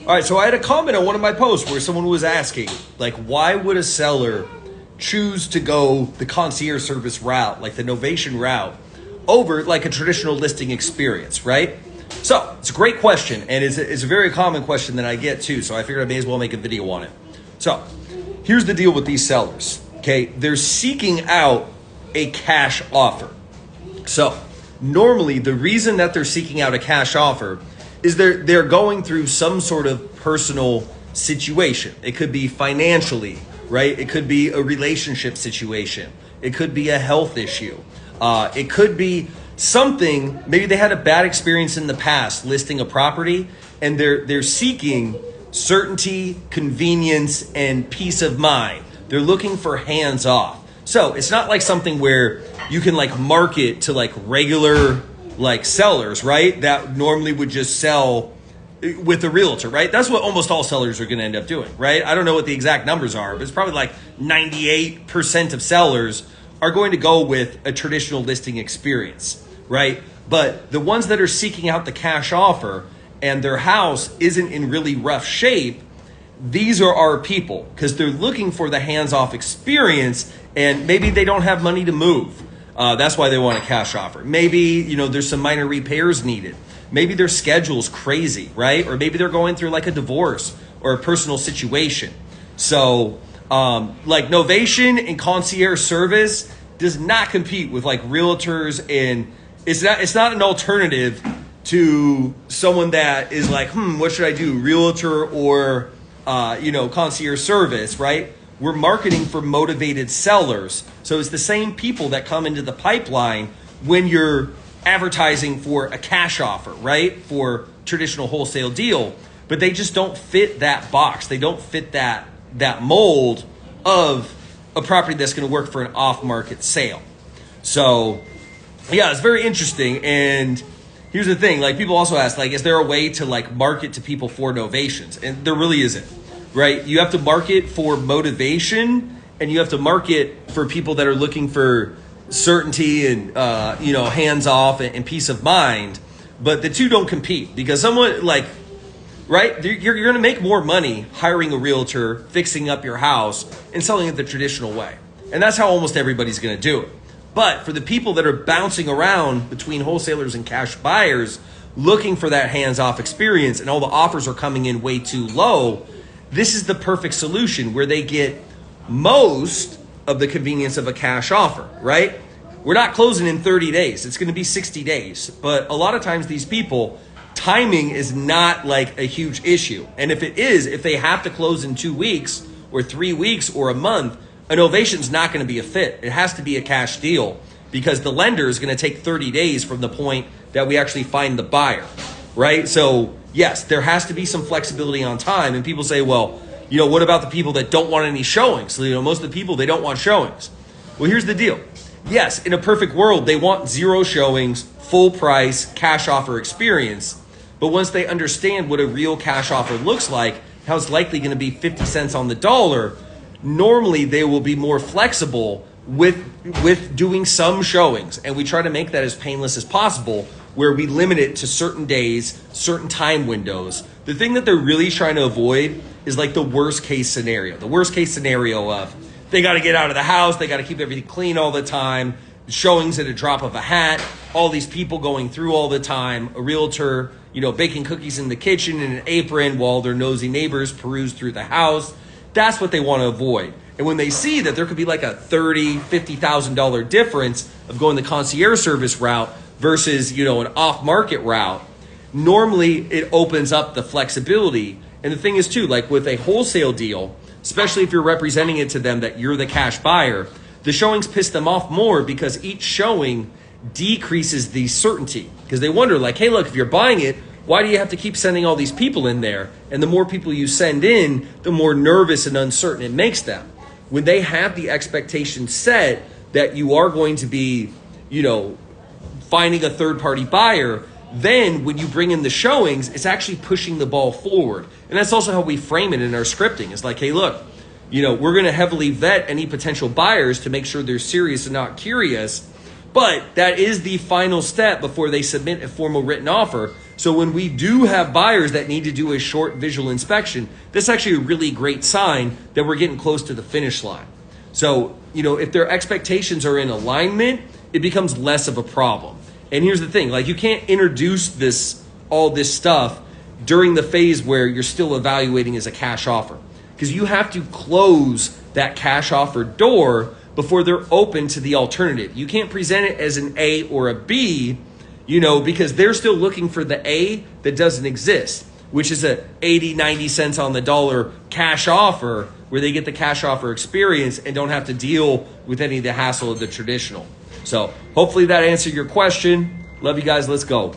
All right, so I had a comment on one of my posts where someone was asking, like, why would a seller choose to go the concierge service route, like the Novation route, over like a traditional listing experience, right? So it's a great question, and it's a very common question that I get too, so I figured I may as well make a video on it. So here's the deal with these sellers, okay? They're seeking out a cash offer. So normally the reason that they're seeking out a cash offer is they're going through some sort of personal situation. It could be financially, right? It could be a relationship situation. It could be a health issue. It could be something, maybe they had a bad experience in the past listing a property, and they're seeking certainty, convenience, and peace of mind. They're looking for hands off. So it's not like something where you can like market to like regular like sellers, right? That normally would just sell with a realtor, right? That's what almost all sellers are going to end up doing, right? I don't know what the exact numbers are, but it's probably like 98% of sellers are going to go with a traditional listing experience, right? But the ones that are seeking out the cash offer and their house isn't in really rough shape, these are our people because they're looking for the hands-off experience, and maybe they don't have money to move. That's why they want a cash offer. Maybe, there's some minor repairs needed. Maybe their schedule's crazy, right? Or maybe they're going through like a divorce or a personal situation. So like Novation and concierge service does not compete with like realtors, and it's not an alternative to someone that is like, what should I do? Realtor or, concierge service, right? We're marketing for motivated sellers. So it's the same people that come into the pipeline when you're advertising for a cash offer, right? For traditional wholesale deal, but they just don't fit that box. They don't fit that mold of a property that's going to work for an off-market sale. So yeah, it's very interesting. And here's the thing, like people also ask, like, is there a way to like market to people for novations? And there really isn't, right? You have to market for motivation, and you have to market for people that are looking for certainty and, hands off and peace of mind. But the two don't compete, because someone like, right? You're going to make more money hiring a realtor, fixing up your house, and selling it the traditional way. And that's how almost everybody's going to do it. But for the people that are bouncing around between wholesalers and cash buyers, looking for that hands-off experience, and all the offers are coming in way too low, this is the perfect solution where they get most of the convenience of a cash offer, right? We're not closing in 30 days. It's going to be 60 days. But a lot of times these people, timing is not like a huge issue. And if it is, if they have to close in 2 weeks or 3 weeks or a month, a novation's not going to be a fit. It has to be a cash deal, because the lender is going to take 30 days from the point that we actually find the buyer, right? So yes, there has to be some flexibility on time. And people say, well, what about the people that don't want any showings? So, most of the people, they don't want showings. Well, here's the deal. Yes, in a perfect world, they want 0 showings, full price, cash offer experience. But once they understand what a real cash offer looks like, how it's likely going to be 50 cents on the dollar, normally they will be more flexible with doing some showings. And we try to make that as painless as possible, where we limit it to certain days, certain time windows. The thing that they're really trying to avoid is like the worst case scenario. The worst case scenario of they got to get out of the house, they got to keep everything clean all the time, showings at a drop of a hat, all these people going through all the time, a realtor, baking cookies in the kitchen in an apron while their nosy neighbors peruse through the house. That's what they want to avoid. And when they see that there could be like a $30,000, $50,000 difference of going the concierge service route versus, an off-market route, normally it opens up the flexibility. And the thing is too, like with a wholesale deal, especially if you're representing it to them that you're the cash buyer, the showings piss them off more, because each showing decreases the certainty. Because they wonder like, hey, look, if you're buying it, why do you have to keep sending all these people in there? And the more people you send in, the more nervous and uncertain it makes them. When they have the expectation set that you are going to be, finding a third-party buyer, then when you bring in the showings, it's actually pushing the ball forward. And that's also how we frame it in our scripting. It's like, hey, look, we're going to heavily vet any potential buyers to make sure they're serious and not curious. But that is the final step before they submit a formal written offer. So when we do have buyers that need to do a short visual inspection, that's actually a really great sign that we're getting close to the finish line. So, if their expectations are in alignment, it becomes less of a problem. And here's the thing, like you can't introduce all this stuff during the phase where you're still evaluating as a cash offer, because you have to close that cash offer door before they're open to the alternative. You can't present it as an A or a B, because they're still looking for the A that doesn't exist, which is a 80, 90 cents on the dollar cash offer where they get the cash offer experience and don't have to deal with any of the hassle of the traditional. So hopefully that answered your question. Love you guys. Let's go.